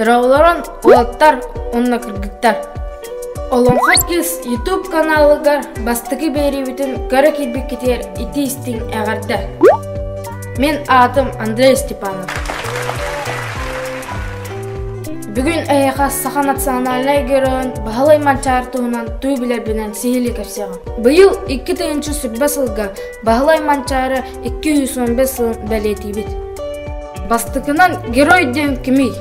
Дырауларын улаттар, онна кыргыттар. Олонға кес YouTube каналыгар бастығы бері бүтін көрі келбек кетер ити істің әғарды. Мен атым Андрей Степанов. Бүгін әйеға Саха национальный героин Бағалай Манчары туғынан туй білер бінен сейілі көпсеғын. Бұйыл 2-тінші сүрбе сылға Бағалай Манчары 215 сылын бәлеті бет. Бастығынан герой ден кімей?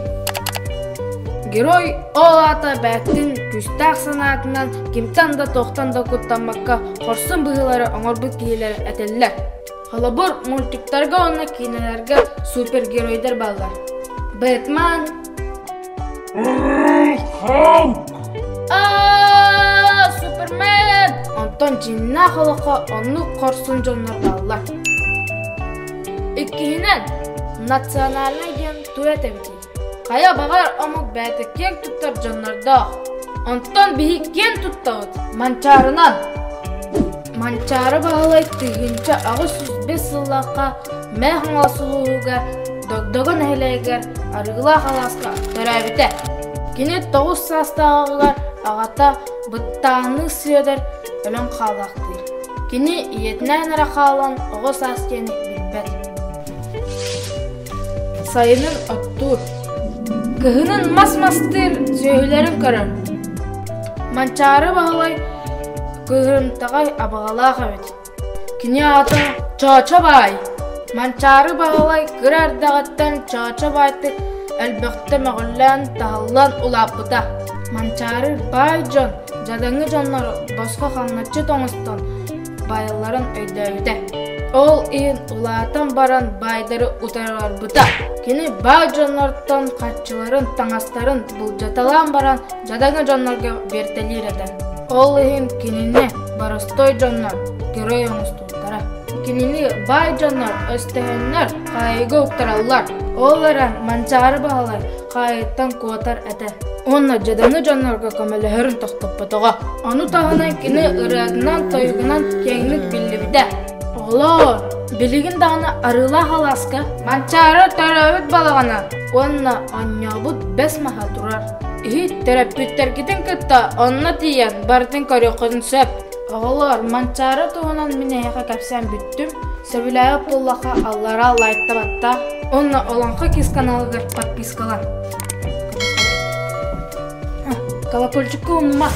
Герой ол ата бәттін күстақ санатынан кемтан да тоқтан да көттанмаққа қорсын бұғылары оңырбыт кейлері әтелілер. Халабор мультиктарға онна кейнелерге супергеройдар балдар. Бэтмен, Супермен, Антон жинна қалыққа онны қорсын жонлар балдар. Иккейінен национальный ген туэт әбіті. Қая бағар омық бәті кен тұттар жонларда. Онтан бігі кен тұттауыд Манчарынан. Манчары бағалай түйгінші ағы 105 сыллаққа мәғын асылуыға догдогын әйләйгер арығыла қаласқа төрәбіті. Кені 9 састағығылар ағата бұттағыны сүйедер өлім қалақтыр. Кені иетінен әра қалан оғы састені білбәді. Сайының оттур. Кыһынын мас-мастыр сөйлерін көрір. Манчары бағалай кыһырымтағай абағалаға бет. Кіне атын Чача бай. Манчары бағалай кырардағыттан Чача байтық әлбіқті мәғыллән тағылан ұлапыда. Манчары бай жон, жадаңы жонлары босқа қаңнатчы тоңыстан байларын өйді. Ол ең ұлатан баран байдары ұтарар бұта. Кені бай жонлардан қатшыларын, таңастарын бұл жаталан баран жадаңы жонларға бертелер еді. Ол ең кеніне барыстой жонлар, герой оңыстуылдара. Кеніне бай жонлар, өстігінлер қайығы ұттаралар. Ол әрін Манчары бағалай қайыттан қуатар әді. Онна жадаңы жонларға көмелі тоқтап бұтыға. Оны тағынан кені ұрағынан, тойығынан кеңлік білі біді. Олар, білігін дағына арыла қаласқа Манчары төрәбіт балағана. Онна аннябыт 5 маға тұрар. Терапевттер кетен күтті, онна тиен бардың көрі қыдын сөп. Олар, Манчары туғынан мен әйіға кәпсен бүттім. Сөбіләйі бұллаға аллара лайтта батта. Онна оланға кес каналығыр подпискалан. Колокольчикку ұмыма.